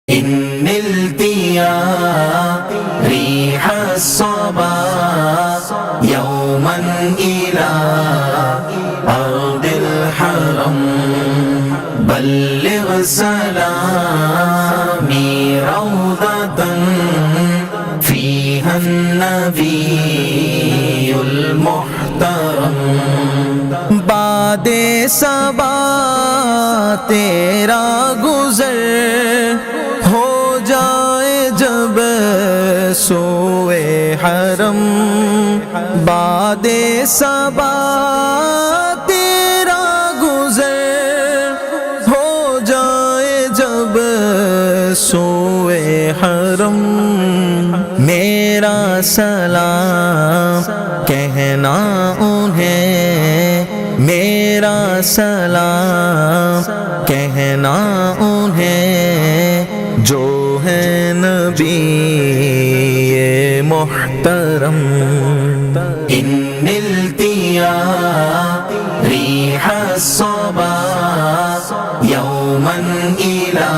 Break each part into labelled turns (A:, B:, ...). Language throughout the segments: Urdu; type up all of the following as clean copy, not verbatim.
A: إن نلت يا ريح الصبا يوما إلى أرض الحرم بلغ سلامي روضة فيها النبي المحترم باد صبا تیرا گزر ہو جائے جب سوئے حرم باد صبا تیرا گزر ہو جائے جب سوئے حرم میرا سلام کہنا انہیں میرا سلام کہنا انہیں جو ہے نبی محترم إن نلت يا ريح الصبا يوما إلى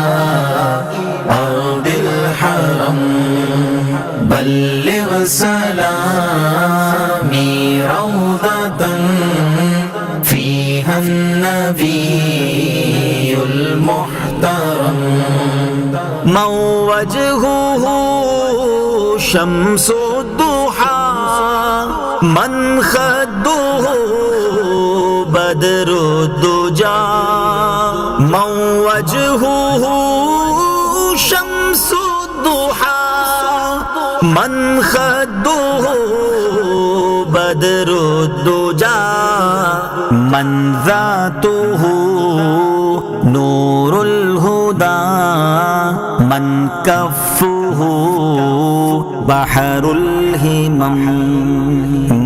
A: أرض الحرم بلغ سلامي روضة فيها النبي المحترم
B: من وجهه شمس الضحى من خده بدر الدجى من وجهه شمس الضحى من خده بدر الدجى من ذاته نور الهدى من كفه بحر الهمم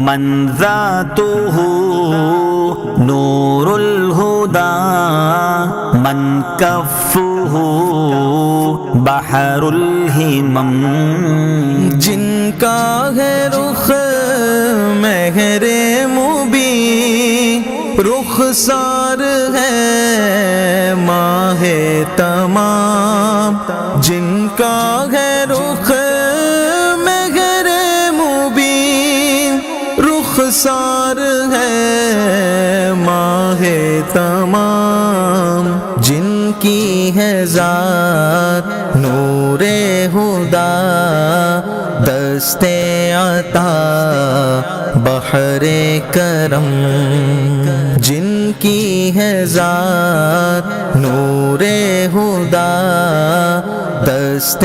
B: من ذاته نور الهدى من كفه بحر الهمم
A: جن کا ہے رخ مہر مبین رخسار ہے ماہ تمام جن کا ہے رخ مہر مبین رخسار ہے ماہ تمام جن کی ہے ذات نور خدا دست عطا بحر کرم جن کی ہے ذات نور خدا دست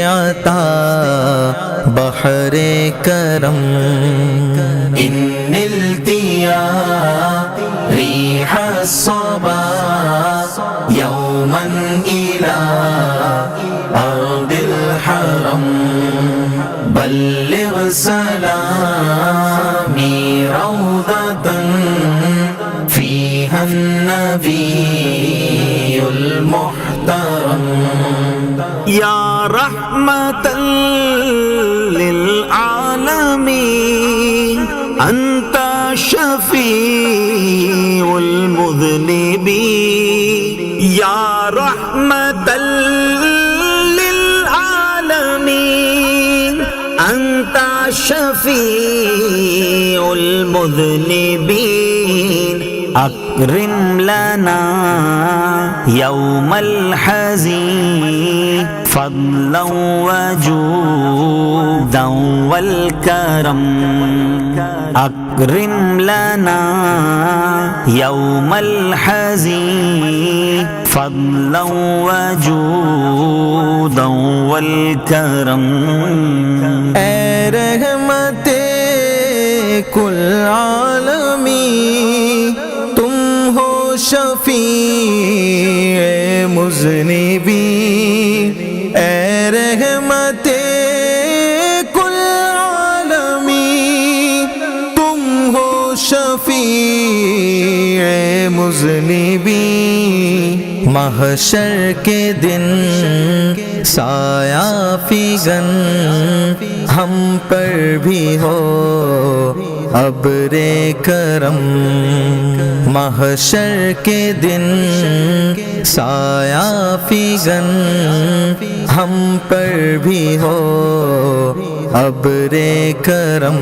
A: عطا بحر کرم إن نلت يا ريح الصبا يوما إلى أرض الحرم بلغ سلامي روضة فيها النبي المحترم
B: يا رحمة للعالمين أنت شفيع المذنبين يا رحمة للعالمين أنت شفيع المذنبين أكرم لنا يوم الحزين فضلا وجودا والكرم أكرم لنا يوم الحزين فضلا وجودا والكرم
A: اے رحمت کل عالمی تم ہو شفیع مذنبین اے رحمت کل عالمی تم ہو شفیع مذنبین محشر کے دن سایہ فیگن ہم پر بھی ہو ابر کرم، محشر کے دن سایہ فیگن ہم پر بھی ہو ابر کرم۔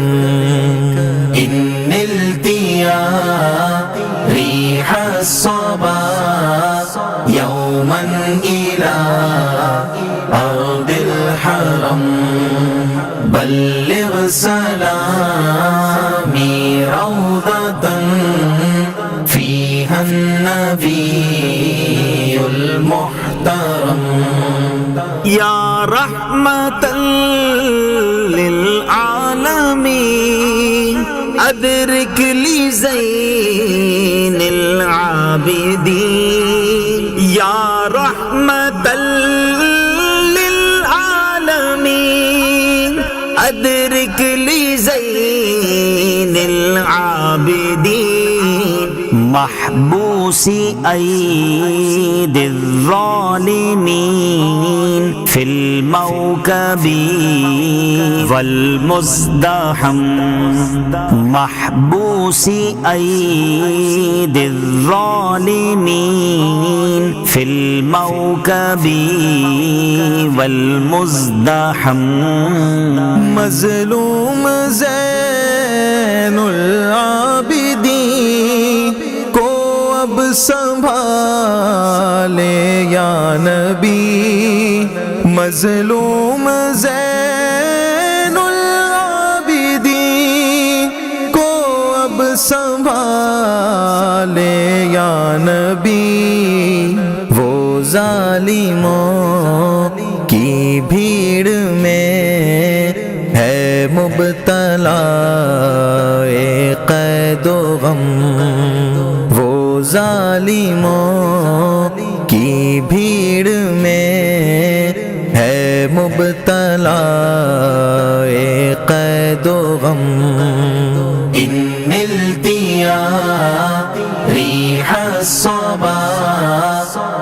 B: إن التيا ريح الصبا يوما إلى أرض الحرم، بلغ سلامي روضة فيها النبي المحترم، يا رحمة للعالمين أدرك لي زين العابدين، يا رحمة للعالمين أدرك لي زين العابدين، محبوس أيدي الظالمين في الموكب والمزدحم، محبوس أيدي الظالمين في الموكب والمزدحم،
A: مظلوم زین العابدین کو اب سنبھالے یا نبی، مظلوم زین العابدین کو اب سنبھالے یا نبی، وہ ظالموں کی بھیڑ میں ہے مبتلا قید و غم، وہ ظالموں کی بھیڑ میں ہے مبتلا قید و غم۔
B: إن التيا ريح الصبا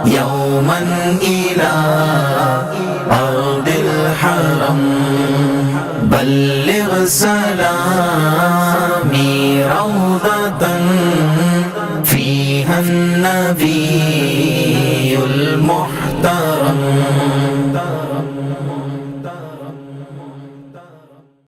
B: يوما إلى أرض الحرم، بلغ سلامي روضة فيها النبي المحترم،